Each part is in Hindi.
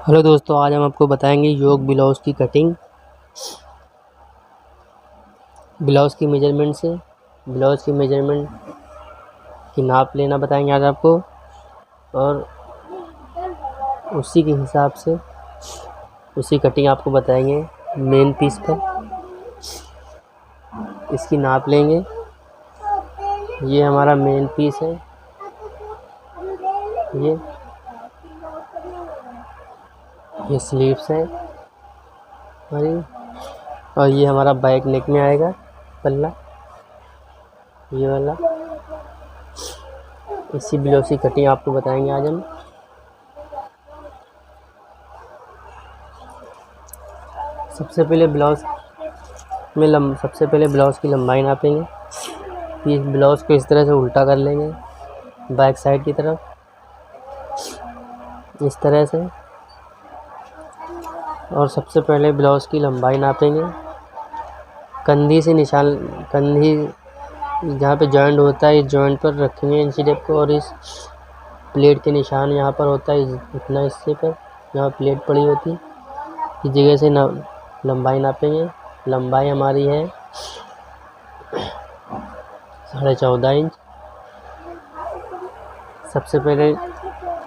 हेलो दोस्तों, आज हम आपको बताएंगे योग ब्लाउज़ की कटिंग। ब्लाउज़ की मेजरमेंट से ब्लाउज़ की मेजरमेंट की नाप लेना बताएंगे आज आपको, और उसी के हिसाब से उसी कटिंग आपको बताएंगे। मेन पीस पर इसकी नाप लेंगे। ये हमारा मेन पीस है, ये स्लीव्स है हमारी, और ये हमारा बैक नेक में आएगा पल्ला, ये वाला। इसी ब्लाउज़ की कटिंग आपको बताएंगे आज हम। सबसे पहले ब्लाउज़ की लंबाई नापेंगे। इस ब्लाउज़ को इस तरह से उल्टा कर लेंगे बैक साइड की तरफ, इस तरह से। और सबसे पहले ब्लाउज़ की लंबाई नापेंगे। कंधी से निशान, कंधी जहाँ पे जॉइंट होता है, इस जॉइंट पर रखेंगे इंची टेप को, और इस प्लेट के निशान यहाँ पर होता है इतना हिस्से पर, जहाँ प्लेट पड़ी होती है, इस जगह से लंबाई नापेंगे। लंबाई हमारी है 14.5 इंच। सबसे पहले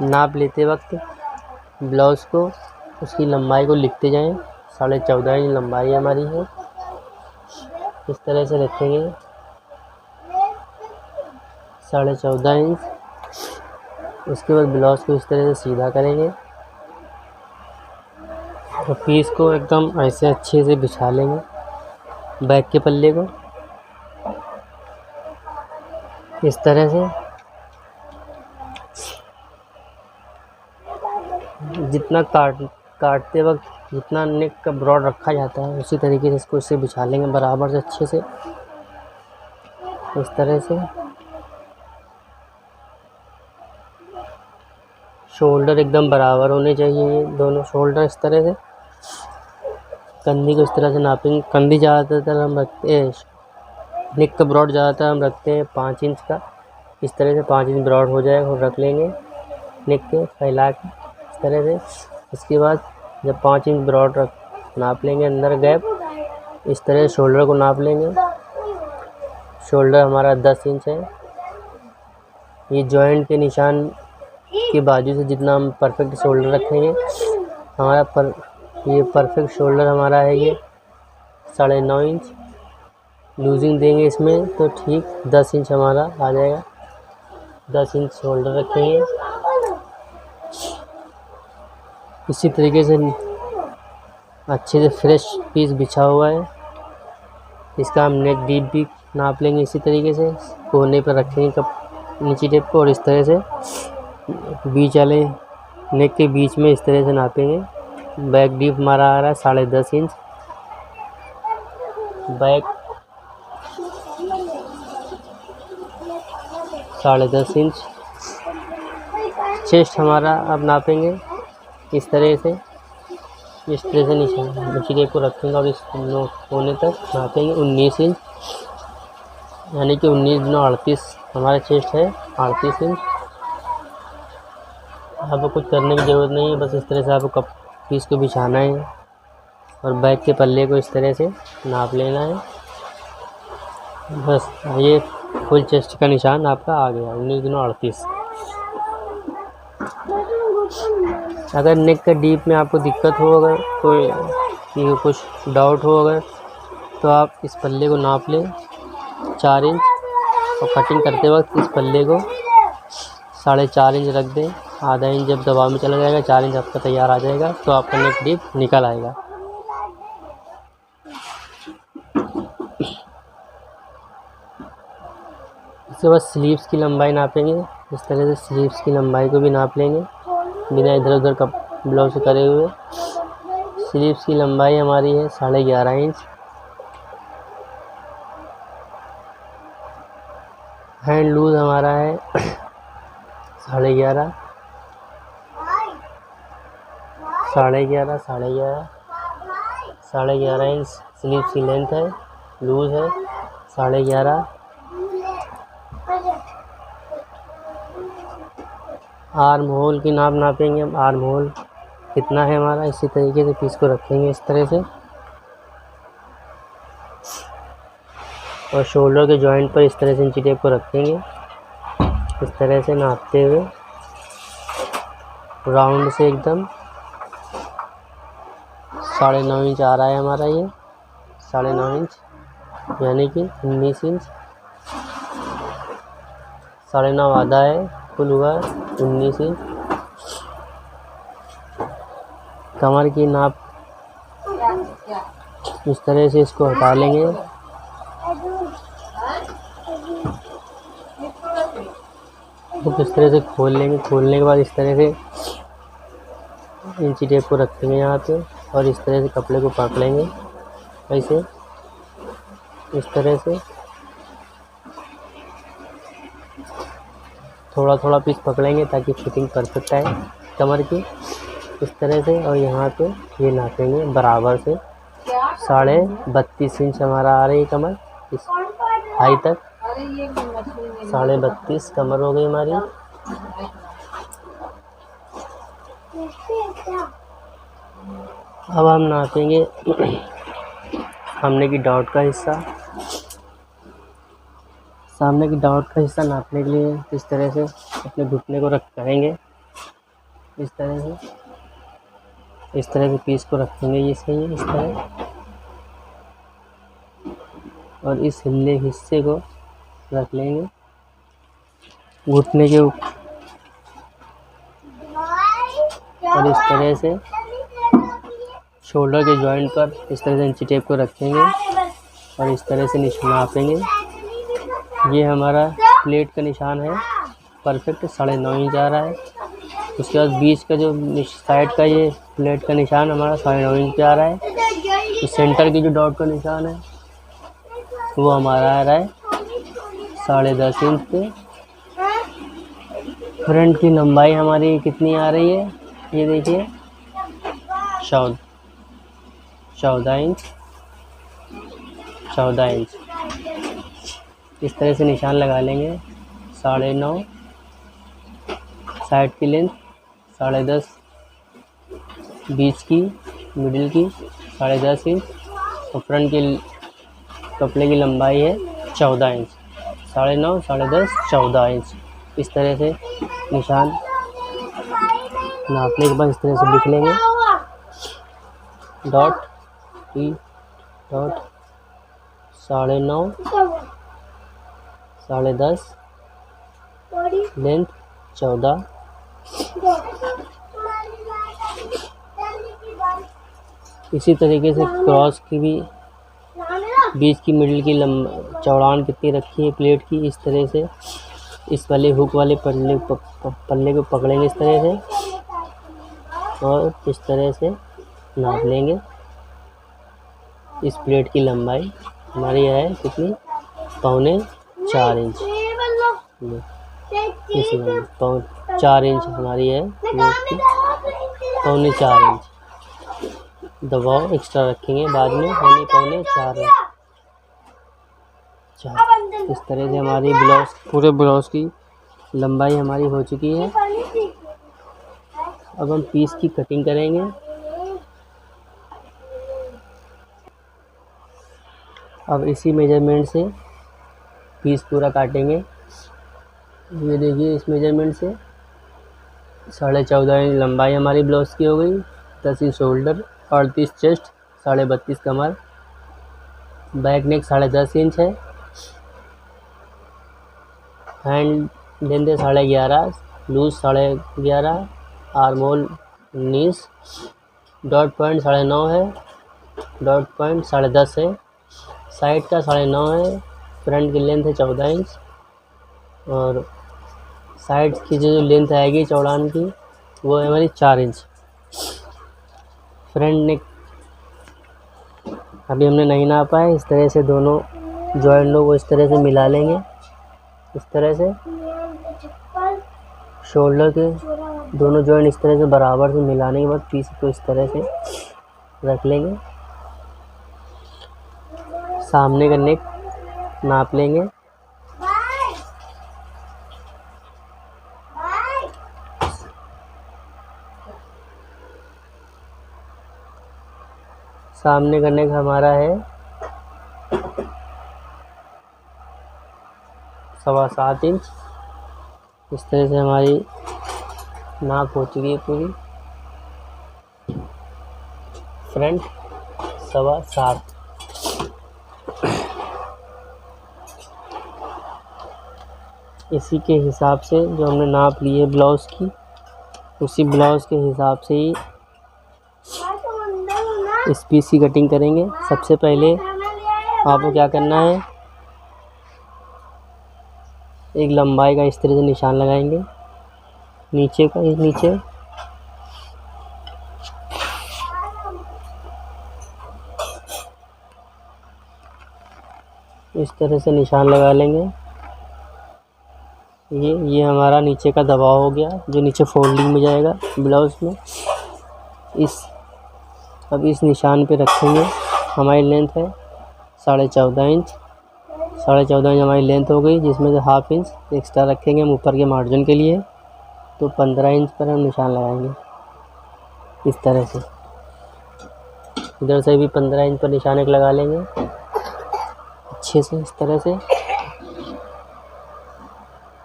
नाप लेते वक्त ब्लाउज़ को, उसकी लंबाई को लिखते जाएं। 14.5 इंच लंबाई हमारी है, इस तरह से रखेंगे 14.5 इंच। उसके बाद ब्लाउज़ को इस तरह से सीधा करेंगे और पीस को एकदम ऐसे अच्छे से बिछा लेंगे बैक के पल्ले को, इस तरह से। जितना काटते वक्त जितना नेक का ब्रॉड रखा जाता है, उसी तरीके से इसको इससे बिछा लेंगे बराबर से, अच्छे से, इस तरह से। शोल्डर एकदम बराबर होने चाहिए, दोनों शोल्डर इस तरह से। कंधी को इस तरह से नापेंगे। कंधी ज़्यादातर हम रखते हैं, नेक का ब्रॉड ज़्यादातर हम रखते हैं 5 इंच का। इस तरह से 5 इंच ब्रॉड हो जाएगा और रख लेंगे नेक के फैला के, इस तरह से। इसके बाद जब 5 इंच ब्रॉड नाप लेंगे अंदर गैप, इस तरह शोल्डर को नाप लेंगे। शोल्डर हमारा 10 इंच है। ये जॉइंट के निशान के बाजू से जितना हम परफेक्ट शोल्डर रखेंगे, हमारा ये परफेक्ट शोल्डर हमारा है ये 9.5 इंच। लूजिंग देंगे इसमें तो ठीक 10 इंच हमारा आ जाएगा। 10 इंच शोल्डर रखेंगे। इसी तरीके से अच्छे से फ्रेश पीस बिछा हुआ है, इसका हम नेक डीप भी नाप लेंगे। इसी तरीके से कोने पर रखेंगे नीचे टेप को, और इस तरह से बीच वाले नेक के बीच में इस तरह से नापेंगे। बैक डीप हमारा आ रहा है 10.5 इंच। Back 10.5 inch. चेस्ट हमारा अब नापेंगे इस तरह से नीचे टेप को रखेंगे और इस कोने तक नापेंगे 19 इंच, यानी कि 19 गुना 38 हमारा चेस्ट है, 38 इंच। आपको कुछ करने की ज़रूरत नहीं है, बस इस तरह से आपको पीस को बिछाना है और बैक के पल्ले को इस तरह से नाप लेना है। बस ये फुल चेस्ट का निशान आपका आ गया 19 गुना 38। अगर नेक का डीप में आपको दिक्कत हो, अगर कोई कुछ डाउट हो अगर, तो आप इस पल्ले को नाप लें 4 इंच, और कटिंग करते वक्त इस पल्ले को 4.5 इंच रख दें। आधा इंच जब दबाव में चला जाएगा, 4 इंच आपका तैयार आ जाएगा, तो आपका नेक डीप निकल आएगा। इसके बाद स्लीव्स की लंबाई नापेंगे। इस तरह से स्लीव्स की लंबाई को भी नाप लेंगे बिना इधर उधर का ब्लाउज करे हुए। स्लीव्स की लंबाई हमारी है 11.5 इंच। हैंड लूज हमारा है 11.5 इंच स्लीव्स की लेंथ है, लूज है 11.5। आर्म होल की नापेंगे हम। आर्म होल कितना है हमारा, इसी तरीके से पीस को रखेंगे इस तरह से। और शोल्डर के जॉइंट पर इस तरह से इंची टेप को रखेंगे, इस तरह से नापते हुए राउंड से एकदम 9.5 इंच आ रहा है हमारा ये, 9.5 इंच यानी कि 19 इंच। 9.5 आधा है, कुल हुआ 19 इंच। कमर की नाप इस तरह से इसको हटा लेंगे। तो इस तरह से खोल लेंगे। खोलने के बाद इस तरह से इंची टेप को रखेंगे यहाँ पे और इस तरह से कपड़े को पकड़ेंगे ऐसे, इस तरह से थोड़ा थोड़ा पीस पकड़ेंगे ताकि फिटिंग परफेक्ट आए कमर की, इस तरह से। और यहाँ पे ये नापेंगे बराबर से 32.5 इंच हमारा आ रही है कमर, इस हाई तक 32.5 कमर हो गई हमारी। अब हम नापेंगे सामने की डाउट का हिस्सा। सामने की डाउट का हिस्सा नापने के लिए इस तरह से अपने घुटने को करेंगे, इस तरह से पीस को रखेंगे ये सही है, इस तरह। और इस हिले हिस्से को रख लेंगे घुटने के ऊपर और इस तरह से शोल्डर के जॉइंट पर इस तरह से इंची टेप को रखेंगे और इस तरह से निशान नापेंगे। ये हमारा प्लेट का निशान है, परफेक्ट 9.5 इंच आ रहा है। उसके बाद बीच का जो साइड का ये प्लेट का निशान हमारा 9.5 इंच पे आ रहा है। तो सेंटर की जो डॉट का निशान है वो हमारा आ रहा है 10.5 इंच पे। फ्रंट की लंबाई हमारी कितनी आ रही है, ये देखिए 14 इंच। इस तरह से निशान लगा लेंगे। 9.5 साइड की लेंथ, 10.5 बीच की मिडिल की 10.5 इंच और फ्रंट की कपड़े की लंबाई है 14 इंच। 9.5 10.5 14 इंच। इस तरह से निशान नापने के बाद इस तरह से लिख लेंगे डॉट ई डॉट 9.5 10.5 लेंथ 14। इसी तरीके से क्रॉस की भी बीच की मिडिल की चौड़ान कितनी रखी है प्लेट की, इस तरह से इस वाले हुक वाले पल्ले को पकड़ेंगे इस तरह से और इस तरह से नाप लेंगे। इस प्लेट की लंबाई हमारी है कितनी, 4.25 इंच। इस 4 इंच हमारी है प्लेट की, 4.25 इंच। दबाव एक्स्ट्रा रखेंगे बाद में, 4.25 इंच। इस तरह से हमारी पूरे ब्लाउज की लंबाई हमारी हो चुकी है। अब हम पीस की कटिंग करेंगे। अब इसी मेजरमेंट से पीस पूरा काटेंगे। ये देखिए इस मेजरमेंट से 14.5 इंच लंबाई हमारी ब्लाउज की हो गई, 10 इंच शोल्डर, 38 चेस्ट, 32.5 कमर, बैक नेक 10.5 इंच है, hand length 11.5, loose 11.5, armhole 19, dot point 9.5 है, डॉट पॉइंट 10.5 है, साइड का 9.5 है, फ्रंट की लेंथ है 14 इंच और साइड की जो लेंथ आएगी चौड़ान की वो है हमारी 4 इंच। फ्रंट नेक अभी हमने नहीं नापा है। इस तरह से दोनों जॉइंटों को इस तरह से मिला लेंगे, इस तरह से शोल्डर के दोनों जॉइंट इस तरह से बराबर से मिलाने के बाद पीस को इस तरह से रख लेंगे। सामने का नेक नाप लेंगे, सामने करने का हमारा है 7.25 इंच। इस तरह से हमारी नाप हो चुकी है पूरी। फ्रंट 7.25। इसी के हिसाब से जो हमने नाप ली है ब्लाउज़ की, उसी ब्लाउज़ के हिसाब से ही इस पीस की कटिंग करेंगे। सबसे पहले आपको क्या करना है, एक लंबाई का इस तरह से निशान लगाएंगे, नीचे का नीचे इस तरह से निशान लगा लेंगे। ये हमारा नीचे का दबाव हो गया, जो नीचे फोल्डिंग में जाएगा ब्लाउज़ में। अब इस निशान पे रखेंगे। हमारी लेंथ है 14.5 इंच। 14.5 इंच हमारी लेंथ हो गई, जिसमें से 1/2 इंच एक्स्ट्रा रखेंगे हम ऊपर के मार्जिन के लिए। तो 15 इंच पर हम निशान लगाएंगे इस तरह से। इधर से भी 15 इंच पर निशान एक लगा लेंगे अच्छे से इस तरह से,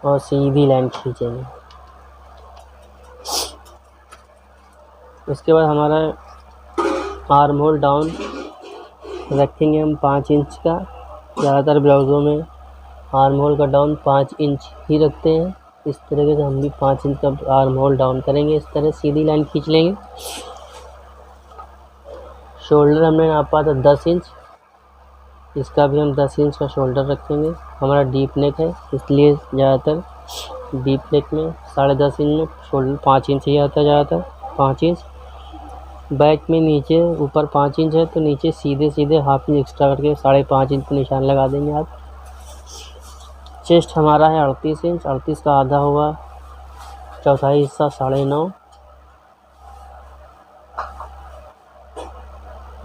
और सीधी लाइन खींचेंगे। उसके बाद हमारा आर्म होल डाउन रखेंगे हम 5 इंच का। ज़्यादातर ब्लाउज़ों में आर्म होल का डाउन 5 इंच ही रखते हैं। इस तरीके से हम भी 5 इंच का आर्म होल डाउन करेंगे। इस तरह सीधी लाइन खींच लेंगे। शोल्डर हमने नापा था 10 इंच, इसका भी हम 10 इंच का शोल्डर रखेंगे। हमारा डीप नेक है, इसलिए ज़्यादातर डीप नेक में 10.5 इंच में शोल्डर 5 इंच ही आता है ज़्यादातर, 5 इंच। बैक में नीचे ऊपर 5 इंच है, तो नीचे सीधे 1/2 इंच एक्स्ट्रा करके 5.5 इंच पर निशान लगा देंगे आप। चेस्ट हमारा है 38 इंच, 38 का आधा हुआ चौथाई हिस्सा 9.5।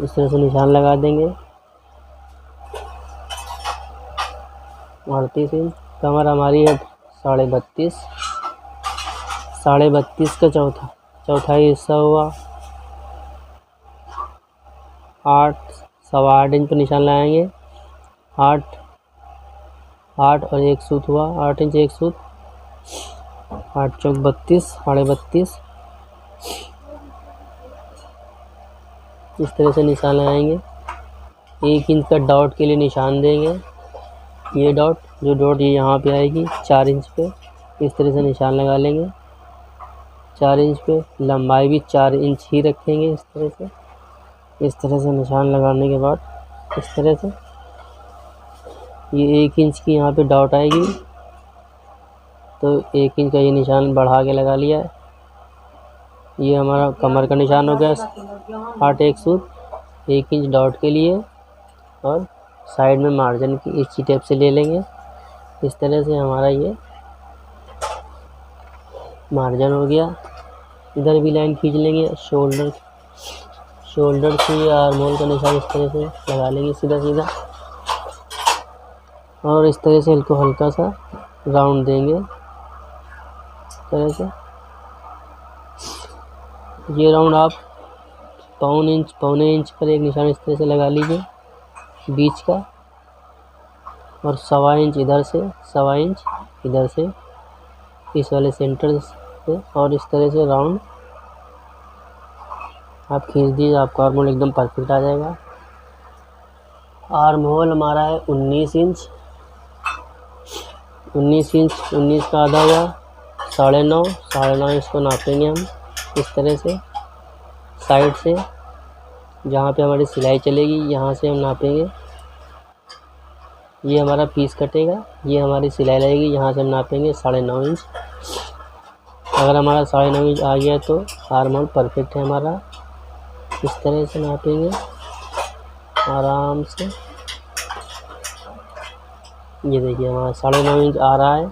इस तरह से निशान लगा देंगे। 38 इंच। कमर हमारी है 32.5। 32.5 का चौथाई हिस्सा हुआ 8, 8.25 इंच पर निशान लगाएंगे। 8 और 1 सूत हुआ 8 इंच 1 सूत। 8 चौक 32, 32.5। इस तरह से निशान लगाएंगे। 1 इंच का डॉट के लिए निशान देंगे। ये डॉट ये यहाँ पे आएगी 4 इंच पे, इस तरह से निशान लगा लेंगे 4 इंच पे। लंबाई भी 4 इंच ही रखेंगे इस तरह से निशान लगाने के बाद इस तरह से ये 1 इंच की यहाँ पे डॉट आएगी, तो 1 इंच का ये निशान बढ़ा के लगा लिया है। ये हमारा कमर का निशान हो गया 8 1 सूत 1 इंच डॉट के लिए, और साइड में मार्जिन की इसी टेप से ले लेंगे। इस तरह से हमारा ये मार्जिन हो गया। इधर भी लाइन खींच लेंगे। शोल्डर से आर्म होल का निशान इस तरह से लगा लेंगे सीधा, और इस तरह से इसको हल्का सा राउंड देंगे इस तरह से। ये राउंड आप पौने इंच पर एक निशान इस तरह से लगा लीजिए बीच का, और 1.25 इंच इधर से 1.25 इंच इधर से इस वाले सेंटर से, और इस तरह से राउंड आप खींच दीजिए। आपका आर्म होल एकदम परफेक्ट आ जाएगा। आर्म होल हमारा है 19 इंच। 19 का आधा हुआ 9.5 इंच को नापेंगे हम इस तरह से। साइड से जहाँ पे हमारी सिलाई चलेगी यहाँ से हम नापेंगे। ये हमारा पीस कटेगा, ये हमारी सिलाई लगेगी, यहाँ से हम नापेंगे 9.5 इंच। अगर हमारा 9.5 इंच आ गया तो आर्म होल परफेक्ट है हमारा। इस तरह से नापेंगे आराम से। ये देखिए हमारा 9.5 इंच आ रहा है,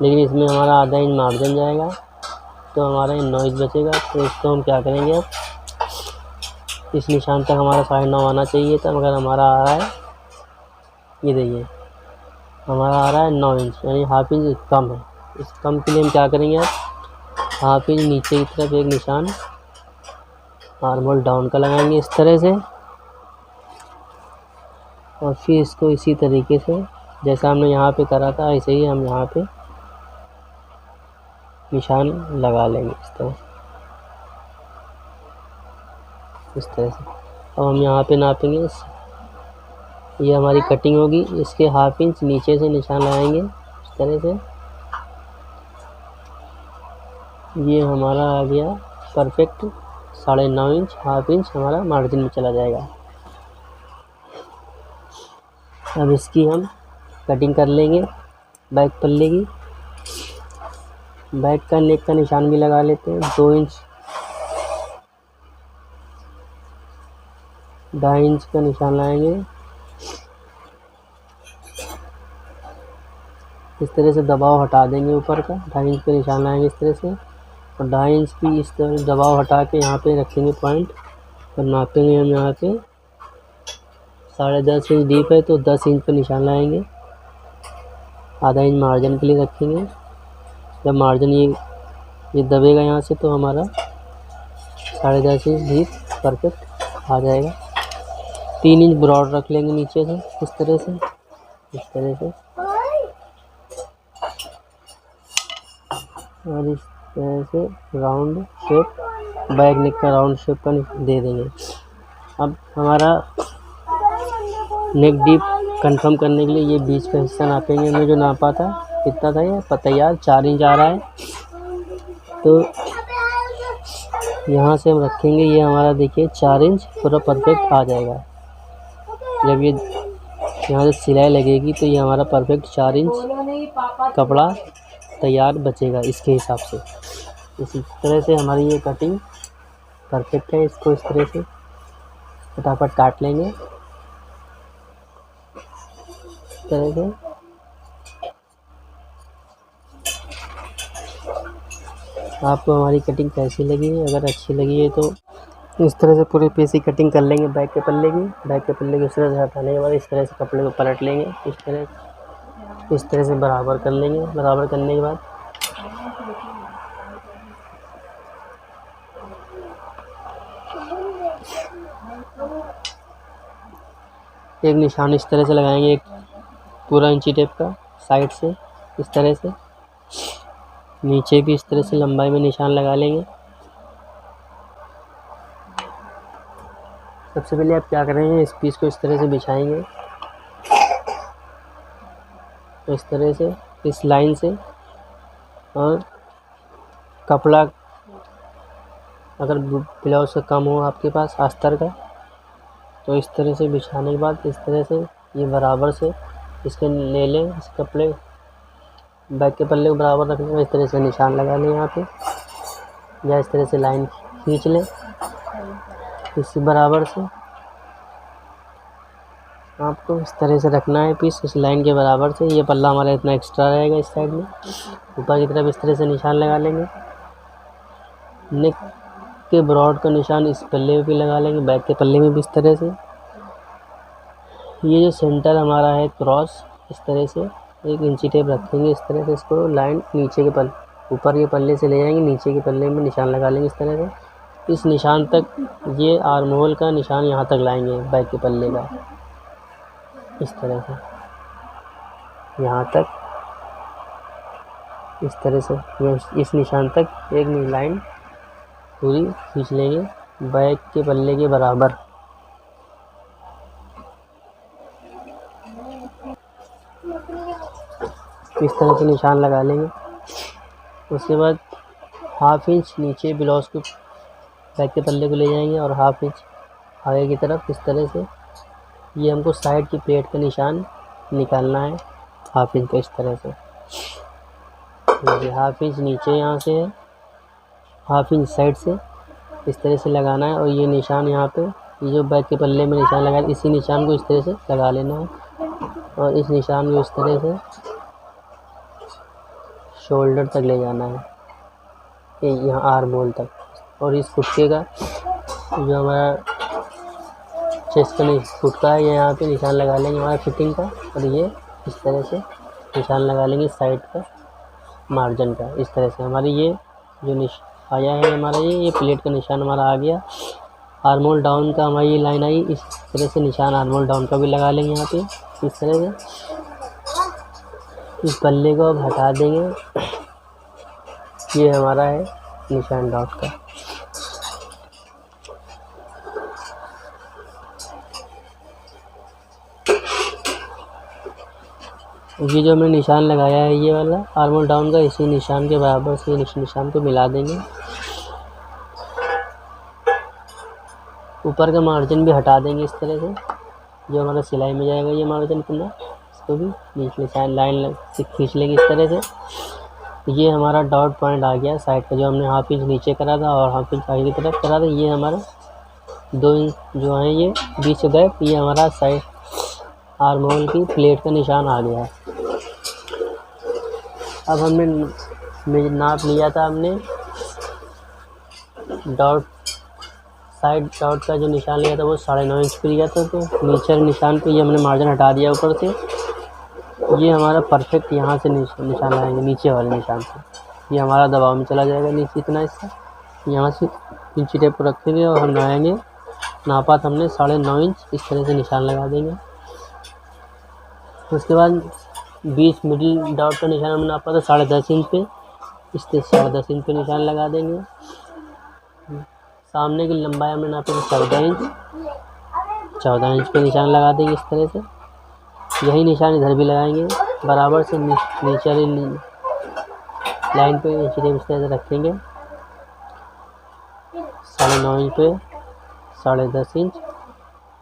लेकिन इसमें हमारा आधा इंच मार्जिन जाएगा, तो हमारा 9 इंच बचेगा। तो इसको हम क्या करेंगे, अब इस निशान तक हमारा 9.5 आना चाहिए था, मगर हमारा आ रहा है, ये देखिए हमारा आ रहा है 9 इंच, यानी 1/2 इंच कम है। इस कम के लिए हम क्या करेंगे, अब 1/2 इंच नीचे की तरफ एक निशान आर्म होल डाउन का लगाएंगे इस तरह से। और फिर इसको इसी तरीके से जैसा हमने यहाँ पे करा था ऐसे ही हम यहाँ पे निशान लगा लेंगे इस तरह से। अब हम यहाँ पे नापेंगे, ये हमारी कटिंग होगी, इसके 1/2 इंच नीचे से निशान लगाएंगे इस तरह से। ये हमारा आ गया परफेक्ट 9.5 इंच, 1/2 इंच हमारा मार्जिन में चला जाएगा। अब इसकी हम कटिंग कर लेंगे बैक पल्ले की। बैक का नेक का निशान भी लगा लेते हैं 2 इंच, 2.5 इंच का निशान लगाएंगे। इस तरह से दबाव हटा देंगे ऊपर का, 2.5 इंच का निशान लगाएंगे इस तरह से, और 2.5 इंच की इस तरह दबाव हटा के यहाँ पे रखेंगे पॉइंट, और नापेंगे हम यहाँ पे 10.5 इंच डीप है तो 10 इंच का निशान लगाएंगे। आधा इंच मार्जिन के लिए रखेंगे। जब मार्जिन ये दबेगा यहाँ से तो हमारा 10.5 इंच डीप परफेक्ट आ जाएगा। 3 इंच ब्रॉड रख लेंगे नीचे से इस तरह से, और इस तरह से राउंड शेप, बैक नेक का राउंड शेप का दे देंगे। अब हमारा नेक डीप कंफर्म करने के लिए ये बीच का हिस्सा नापेंगे। हमने जो नापा था कितना था, ये तैयार 4 इंच आ रहा है, तो यहाँ से हम रखेंगे। ये हमारा देखिए 4 इंच पूरा परफेक्ट आ जाएगा। जब ये यहाँ से सिलाई लगेगी तो ये हमारा परफेक्ट 4 इंच कपड़ा तैयार बचेगा इसके हिसाब से। इसी तरह से हमारी ये कटिंग परफेक्ट है। इसको इस तरह से फटाफट काट लेंगे इस तरह से। आपको हमारी कटिंग कैसी लगी है? अगर अच्छी लगी है तो इस तरह से पूरे पीस की कटिंग कर लेंगे बैक के पल्ले की। बैक के पल्ले की इस तरह से हटाने के बाद इस तरह से कपड़े को पलट लेंगे, इस तरह से बराबर कर लेंगे। बराबर करने के बाद एक निशान इस तरह से लगाएंगे, एक पूरा इंची टेप का साइड से इस तरह से। नीचे भी इस तरह से लंबाई में निशान लगा लेंगे। सबसे पहले आप क्या करेंगे, इस पीस को इस तरह से बिछाएंगे, तो इस तरह से इस लाइन से। और कपड़ा अगर ब्लाउज से कम हो आपके पास अस्तर का, तो इस तरह से बिछाने के बाद इस तरह से ये बराबर से इसके ले लें। इस कपड़े बैक के पल्ले को बराबर रखने में इस तरह से निशान लगा लें यहाँ पे, या इस तरह से लाइन खींच लें इसी बराबर से। आपको इस तरह से रखना है पीस इस लाइन के बराबर से। ये पल्ला हमारा इतना एक्स्ट्रा रहेगा इस साइड में। ऊपर की तरफ इस तरह से निशान लगा लेंगे। नेक के ब्रॉड का निशान इस पल्ले में भी लगा लेंगे, बैक के पल्ले में भी इस तरह से। ये जो सेंटर हमारा है क्रॉस, इस तरह से एक इंची टेप रखेंगे इस तरह से। इसको लाइन नीचे के पल्ले, ऊपर के पल्ले से ले जाएंगे, नीचे के पल्ले में निशान लगा लेंगे इस तरह से। इस निशान तक ये आर्म होल का निशान यहाँ तक लाएंगे बैक के पल्ले का, इस तरह से यहाँ तक, इस तरह से इस निशान तक एक लाइन पूरी खींच लेंगे बैक के पल्ले के बराबर। इस तरह से निशान लगा लेंगे। उसके बाद 1/2 इंच नीचे ब्लाउज को बैक के पल्ले को ले जाएंगे और 1/2 इंच आगे की तरफ इस तरह से। ये हमको साइड की प्लेट का निशान निकालना है 1/2 इंच का इस तरह से। ये 1/2 इंच नीचे यहाँ से है, 1/2 इंच साइड से इस तरह से लगाना है। और ये निशान यहाँ पे, ये जो बैक के पल्ले में निशान लगा है, इसी निशान को इस तरह से लगा लेना है। और इस निशान को इस तरह से शोल्डर तक ले जाना है, यहाँ आर्म होल तक। और इस फुटके का जो हमारा चेस्ट का फुटका है, ये यहाँ पे निशान लगा लेंगे हमारा फिटिंग का। और ये इस तरह से निशान लगा लेंगे साइड का मार्जिन का। इस तरह से हमारी ये जो आया है हमारा ये प्लेट का निशान हमारा आ गया। आर्म होल डाउन का हमारी ये लाइन आई, इस तरह से निशान आर्मोल डाउन का भी लगा लेंगे यहाँ पे इस तरह से। इस पल्ले को अब हटा देंगे। ये हमारा है निशान डॉट का। ये जो हमने निशान लगाया है ये वाला आर्मोल डाउन का, इसी निशान के बराबर से निशान को मिला देंगे। ऊपर का मार्जिन भी हटा देंगे इस तरह से, जो हमारा सिलाई में जाएगा ये मार्जिन इतना, इसको भी नीचे साइड लाइन से खींच लेंगे इस तरह से। ये हमारा डॉट पॉइंट आ गया साइड का, जो हमने हाफ इंच नीचे करा था और हाफ इंच आगे की तरफ करा था। ये हमारा 2 इंच जो है ये बीच गैप, ये हमारा साइड आर्मोल की प्लेट का निशान आ गया है। अब हमने नाप लिया था, हमने डॉट साइड डॉट का जो निशान लिया था वो 9.5 इंच पे लिया था। तो नीचे निशान पे ये हमने मार्जिन हटा दिया ऊपर से। ये हमारा परफेक्ट यहाँ से निशान लगाएंगे नीचे वाले निशान से, ये हमारा दबाव में चला जाएगा नीचे इतना हिस्सा। यहाँ से इंची टेप को रखेंगे और हम लगाएंगे, नापा था हमने 9.5 इंच, इस तरह से निशान लगा देंगे। उसके बाद बीच मिडिल डॉट का निशान हमने नापा था 10.5 इंच पे, इस तरह 10.5 इंच पे निशान लगा देंगे। सामने की लंबाई हमने नापी थी 14 इंच, 14 इंच पे निशान लगा देंगे इस तरह से। यही निशान इधर भी लगाएंगे, बराबर से नीचे वाली लाइन पे इंची टेप इस तरह से रखेंगे। 9.5 इंच पे 10.5 इंच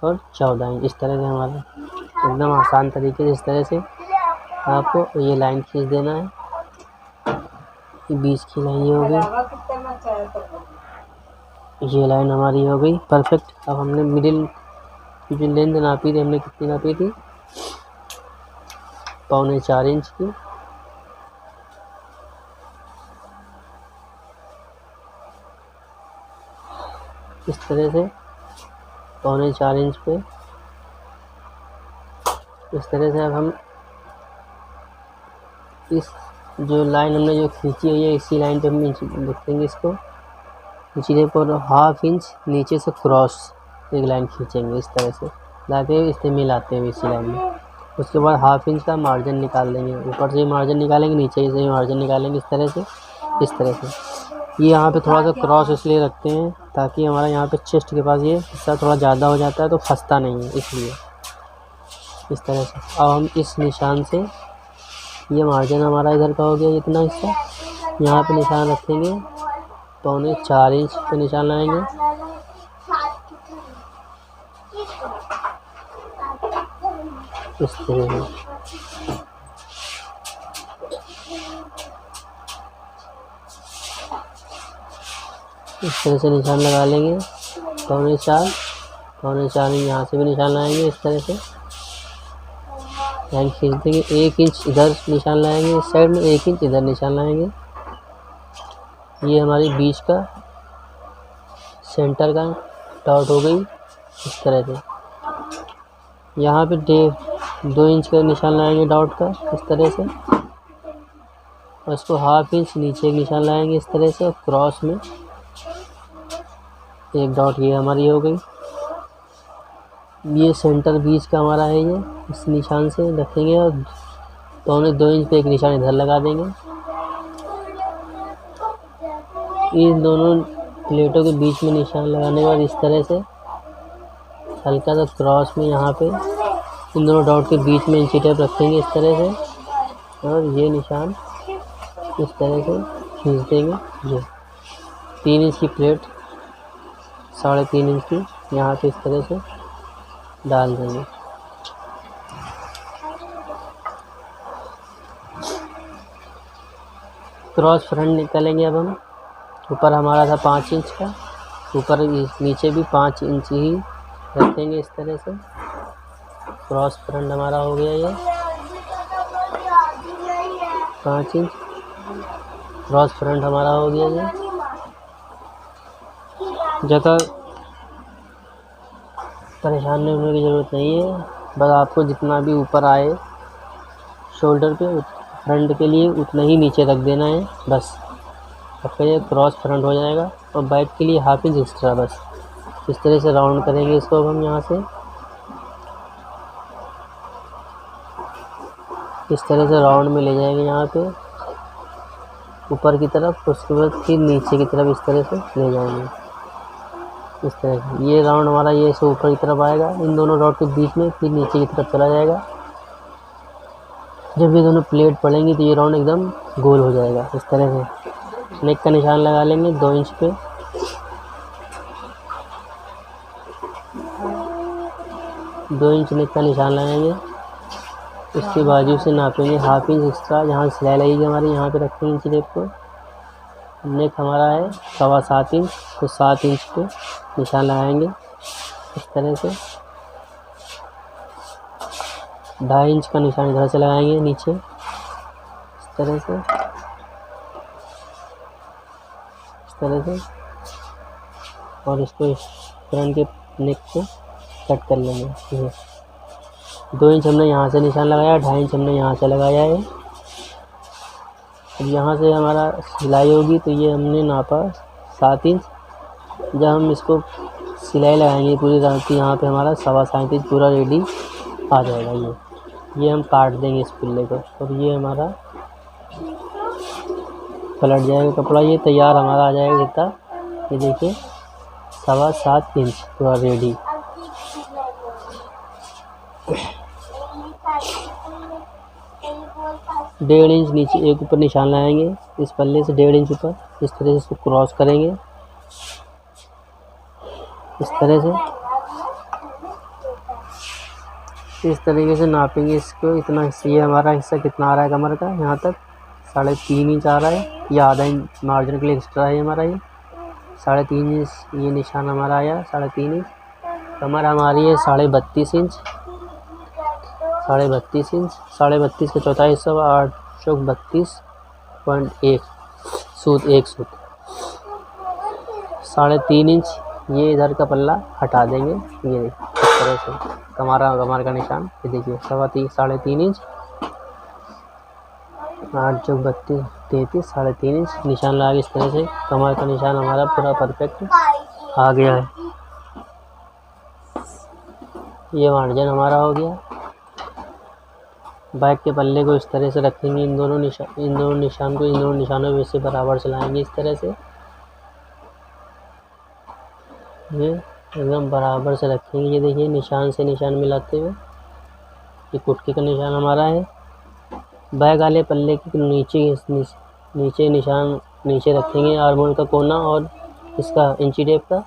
और 14 इंच, इस तरह से हमारा एकदम आसान तरीके से इस तरह से आपको ये लाइन खींच देना है। ये बीच की लाइन ये हो गई, ये लाइन हमारी हो गई परफेक्ट। अब हमने मिडिल की जो लेंथ नापी थी, हमने कितनी नापी थी 4.25 इंच की। इस तरह से 4.25 इंच पे इस तरह से। अब हम इस जो लाइन हमने जो खींची हुई है इसी लाइन पे हम लिखेंगे इसको नीचे पर हाफ इंच नीचे से क्रॉस एक लाइन खींचेंगे इस तरह से, लाते हुए इससे मिलाते हुए इसी लाइन में। उसके बाद हाफ इंच का मार्जिन निकाल लेंगे, ऊपर से मार्जिन निकालेंगे, नीचे से मार्जिन निकालेंगे इस तरह से, इस तरह से। ये यहाँ पे थोड़ा सा क्रॉस इसलिए रखते हैं ताकि हमारा यहाँ पे चेस्ट के पास ये हिस्सा थोड़ा ज़्यादा हो जाता है तो फंसता नहीं है, इसलिए इस तरह से। अब हम इस निशान से ये मार्जिन हमारा इधर का हो गया इतना हिस्सा, यहाँ पे निशान रखेंगे 4.25 इंच पे निशान लगाएंगे। इस तरह से निशान लगा लेंगे 4.25 इंच, यहाँ से भी निशान लगाएंगे इस तरह से, लाइन खींच देंगे। 1 इंच इधर निशान लगाएंगे इस साइड में, 1 इंच इधर निशान लगाएंगे। ये हमारी बीच का सेंटर का डॉट हो गई इस तरह से। यहाँ पे 2 इंच का निशान लगाएंगे डॉट का इस तरह से, और इसको हाफ इंच नीचे निशान लगाएंगे इस तरह से, और क्रॉस में एक डॉट ये हमारी हो गई। ये सेंटर बीच का हमारा है, ये इस निशान से रखेंगे और 2.25 इंच पे एक निशान इधर लगा देंगे। इन दोनों प्लेटों के बीच में निशान लगाने के बाद इस तरह से हल्का सा क्रॉस में यहाँ पे इन दोनों डॉट के बीच में इंची टेप रखेंगे इस तरह से, और ये निशान इस तरह से खींच देंगे। ये 3 इंच की प्लेट 3.5 इंच की यहाँ पे इस तरह से डाल देंगे। क्रॉस फ्रंट निकालेंगे अब हम। ऊपर हमारा था 5 इंच का, ऊपर नीचे भी 5 इंच ही रखेंगे इस तरह से। क्रॉस फ्रंट हमारा हो गया ये 5 इंच, क्रॉस फ्रंट हमारा हो गया ये। जगह परेशान नहीं होने की ज़रूरत नहीं है, बस आपको जितना भी ऊपर आए शोल्डर पे फ्रंट के लिए उतना ही नीचे रख देना है बस, आपका ये क्रॉस फ्रंट हो जाएगा। और बैक के लिए हाफ इंच एक्स्ट्रा बस। इस तरह से राउंड करेंगे इसको अब हम यहाँ से इस तरह से राउंड में ले जाएंगे यहाँ पे ऊपर की तरफ, उसके बाद फिर नीचे की तरफ इस तरह से ले जाएंगे। इस तरह से ये राउंड हमारा ये से ऊपर की तरफ आएगा, इन दोनों रॉड के बीच में, फिर नीचे की तरफ चला जाएगा। जब ये दोनों प्लेट पड़ेंगी तो ये राउंड एकदम गोल हो जाएगा। इस तरह से नेक का निशान लगा लेंगे 2 इंच पे। दो इंच नेक का निशान लगाएंगे। इसके बाजू से नापेंगे 1/2 इंच एक्स्ट्रा, जहाँ सिलाई लगेगी हमारी यहाँ पे रखेंगे इंच टेप को। नेक हमारा है 7.25 इंच, तो 7 इंच पे निशान लगाएंगे इस तरह से। 2.5 इंच का निशान इधर से लगाएंगे नीचे इस तरह से, और इसको फ्रंट के नेक को कट कर लेंगे। ये 2 इंच हमने यहाँ से निशान लगाया, 2.5 इंच हमने यहाँ से लगाया है। अब यहाँ से हमारा सिलाई होगी तो ये हमने नापा 7 इंच। जब हम इसको सिलाई लगाएंगे पूरी रात, यहाँ पे हमारा 7.25 इंच पूरा रेडी आ जाएगा। ये हम काट देंगे इस पुल्ले को, और ये हमारा पलट जाएगा कपड़ा। ये तैयार हमारा आ जाएगा कितना, ये देखिए 7.25 इंच पूरा रेडी। डेढ़ इंच नीचे एक ऊपर निशान लगाएंगे इस पल्ले से, 1.5 इंच ऊपर इस तरह से इसको क्रॉस करेंगे इस तरह से। इस तरीके से नापेंगे इसको। इतना हिस्सा, ये हमारा हिस्सा कितना आ रहा है कमर का, यहाँ तक 3.5 इंच आ रहा है। ये आधा इंच मार्जिन के लिए एक्स्ट्रा है हमारा। ये 3.5 इंच ये निशान हमारा आया, 3.5 इंच। कमर हमारी है 32.5 इंच, 32.5 इंच। 32.5 का चौथा हिस्सा 8 चौक 32.1 सूत, एक सूत। 3.5 इंच ये इधर का पल्ला हटा देंगे। ये देखिए इस तरह से कमर का निशान, ये देखिए 3.5 इंच, 8 चौक 32 33 3.5 इंच निशान लगा के इस तरह से कमर का निशान हमारा पूरा परफेक्ट आ गया है। ये मार्जिन हमारा हो गया। बैक के पल्ले को इस तरह से रखेंगे, इन दोनों निशानों में से बराबर चलाएंगे इस तरह से। ये एकदम बराबर से रखेंगे। ये देखिए निशान से निशान मिलाते हुए, ये कुटकी का निशान हमारा है। बैक वाले पल्ले के नीचे निशान नीचे रखेंगे, आर्मोल का कोना और इसका इंची टेप का,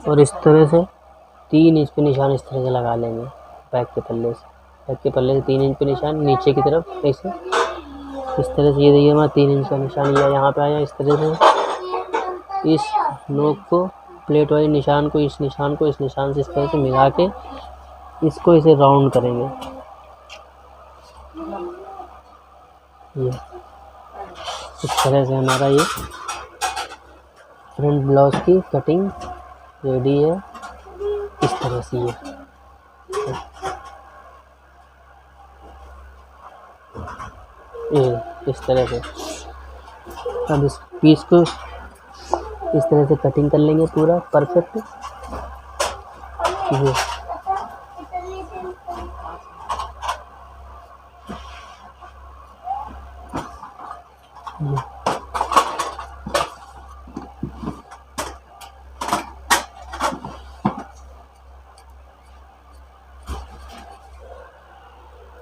और इस तरह से 3 इंच पे निशान इस तरह से लगा लेंगे बैक के पल्ले से। बैक के पल्ले से 3 इंच पे निशान नीचे की तरफ ऐसे इस तरह से। ये देखिए हमारा 3 इंच का निशान ये यहाँ पे आया इस तरह से। इस नोक को, प्लेट वाले निशान को, इस निशान से इस तरह से मिला के इसको इसे राउंड करेंगे। ये इस तरह से हमारा ये फ्रंट ब्लाउज की कटिंग रेडी है इस तरह से। ये इस तरह से अब इस पीस को इस तरह से कटिंग कर लेंगे पूरा परफेक्ट। ये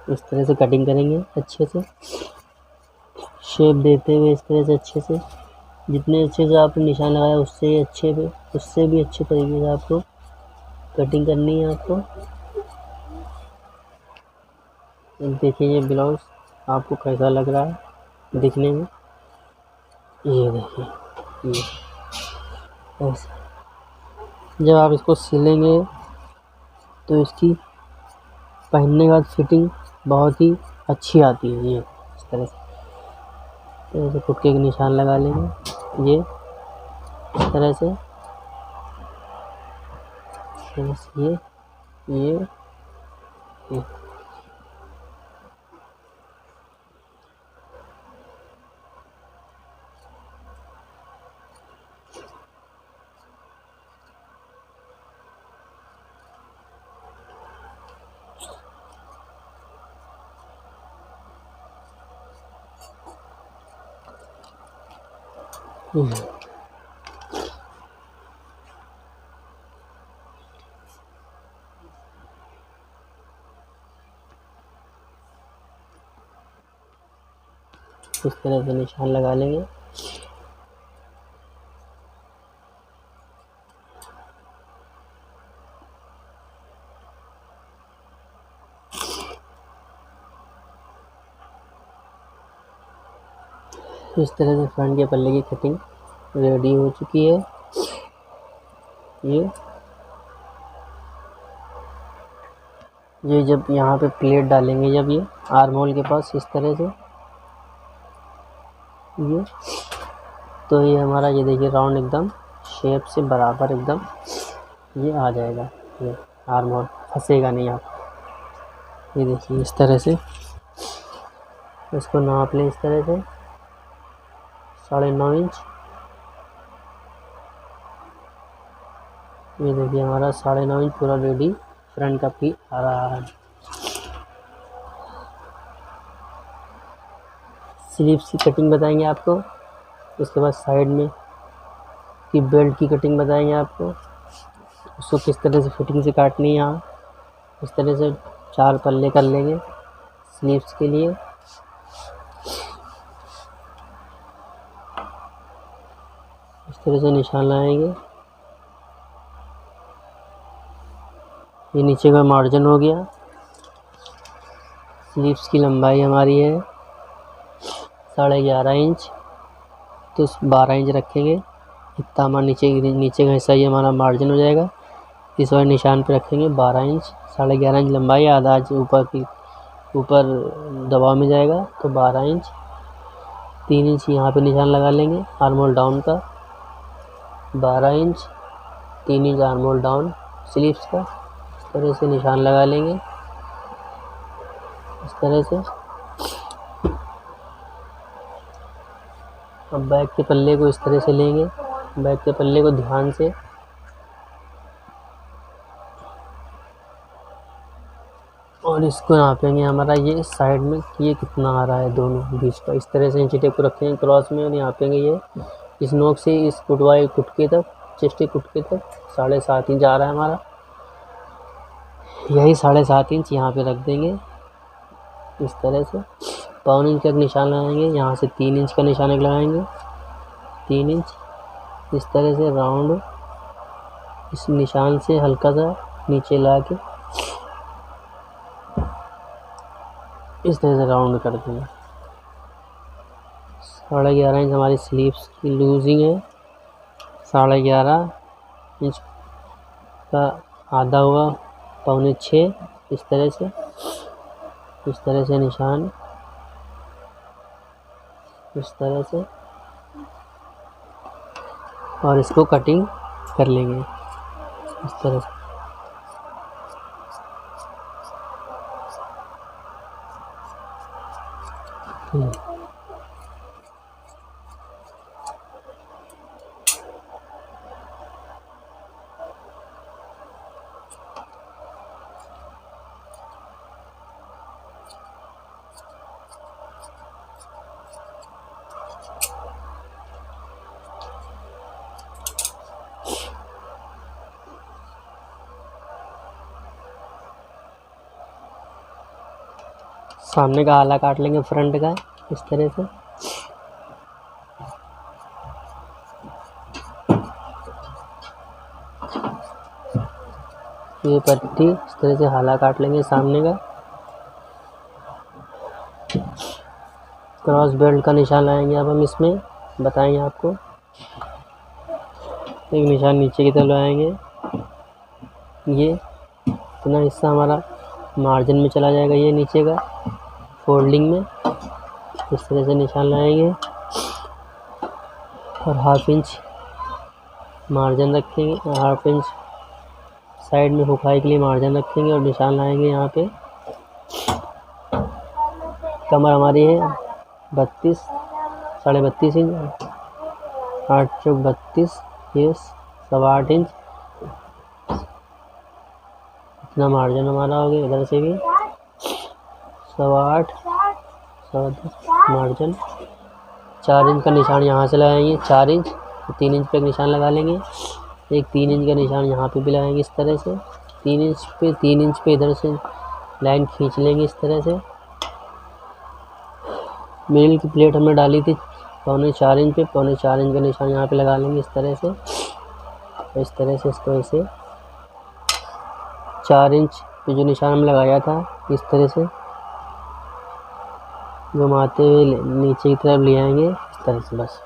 इस तरह से कटिंग करेंगे अच्छे से, शेप देते हुए इस तरह से अच्छे से। जितने अच्छे से आपने निशान लगाया उससे भी अच्छे तरीके से आपको कटिंग करनी है आपको। देखिए ये ब्लाउज आपको कैसा लग रहा है दिखने में। ये देखिए ये ऐसा। जब आप इसको सिलेंगे तो इसकी पहनने के बाद फिटिंग बहुत ही अच्छी आती है। ये इस तरह से ऐसे कुटके के निशान लगा लेंगे। ये इस तरह से ये इस तरह से निशान लगा लेंगे। इस तरह से फ्रंट के पल्ले की कटिंग रेडी हो चुकी है। ये जब यहाँ पे प्लेट डालेंगे, जब ये आर्म होल के पास इस तरह से ये, तो ये हमारा ये देखिए राउंड एकदम शेप से बराबर एकदम ये आ जाएगा। ये आर्म होल फंसेगा नहीं आप। ये देखिए इस तरह से इसको नाप लें, इस तरह से 9.5 इंच। ये देखिए हमारा 9.5 इंच पूरा रेडी फ्रंट का पीस आ रहा है। स्लीव्स की कटिंग बताएंगे आपको, उसके बाद साइड में की बेल्ट की कटिंग बताएंगे आपको, उसको किस तरह से फिटिंग से काटनी है। यहाँ इस तरह से 4 पल्ले कर लेंगे स्लीव्स के लिए। इस तरह से निशान लगाएंगे। ये नीचे का मार्जिन हो गया। स्लीव्स की लंबाई हमारी है 11.5 इंच, तो 12 इंच रखेंगे। इतना हमारा नीचे का हिस्सा ये हमारा मार्जिन हो जाएगा। इस वाले निशान पे रखेंगे 12 इंच। 11.5 इंच लंबाई, आधा इंच ऊपर दबाव में जाएगा, तो 12 इंच। 3 इंच यहाँ पे निशान लगा लेंगे आर्म होल डाउन का। 12 inch 3 inch arm hole down sleeves का। इस तरह से निशान लगा लेंगे, इस तरह से। अब बैक के पल्ले को इस तरह से लेंगे। बैक के पल्ले को ध्यान से और इसको नापेंगे। हमारा ये साइड में ये कितना आ रहा है दोनों बीच का। इस तरह से इंची टेप को रखेंगे क्रॉस में और नापेंगे। ये इस नोक से इस कुटके तक, चेस्ट के कुटके तक 7.5 इंच आ रहा है हमारा। यही 7.5 इंच यहाँ पे रख देंगे इस तरह से। 1.25 इंच का निशान लगाएंगे। यहाँ से 3 इंच का निशान लगाएंगे, 3 इंच। इस तरह से राउंड इस निशान से हल्का सा नीचे ला के इस तरह से राउंड कर देंगे। 11.5 इंच हमारी स्लीव्स की लूजिंग है। 11.5 इंच का आधा हुआ 5.25। इस तरह से निशान इस तरह से, और इसको कटिंग कर लेंगे इस तरह से। सामने का आला काट लेंगे फ्रंट का इस तरह से। ये पट्टी इस तरह से हाला काट लेंगे सामने का। क्रॉस बेल्ट का निशान लाएंगे अब हम इसमें, बताएंगे आपको। एक निशान नीचे की तरफ लगाएंगे। ये इतना हिस्सा हमारा मार्जिन में चला जाएगा, ये नीचे का फोल्डिंग में। इस तरह से निशान लगाएंगे और 1/2 इंच मार्जिन रखेंगे। 1/2 इंच साइड में हुकाई के लिए मार्जिन रखेंगे और निशान लाएंगे यहाँ पे। कमर हमारी है 32, 32.5 इंच। 8 चौक 32, ये 8.25 इंच। इतना मार्जिन हमारा हो गया। इधर से भी 8.25, 10 मार्जिन। 4 इंच का निशान यहाँ से लगाएंगे, 4 इंच, 3 इंच पे एक निशान लगा लेंगे। एक 3 इंच का निशान यहाँ पे भी लगाएंगे इस तरह से। 3 इंच पे इधर से लाइन खींच लेंगे इस तरह से। मिडिल की प्लेट हमने डाली थी 4.25 इंच पे, 4.25 इंच का निशान यहाँ पे लगा लेंगे इस तरह से। इस तरह से इसको ऐसे 4 इंच पे जो निशान हमने लगाया था इस तरह से घुमाते हुए नीचे की तरफ ले आएंगे इस तरह से बस।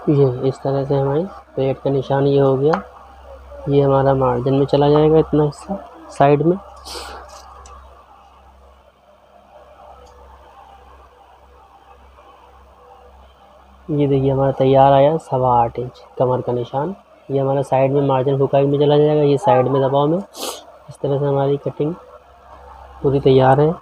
ये इस तरह से हमारी प्लेट का निशान ये हो गया। ये हमारा मार्जिन में चला जाएगा इतना हिस्सा साइड में। ये देखिए हमारा तैयार आया 8.25 इंच कमर का निशान। ये हमारा साइड में मार्जिन हुकाई में चला जाएगा, ये साइड में दबाव में। इस तरह से हमारी कटिंग पूरी तैयार है।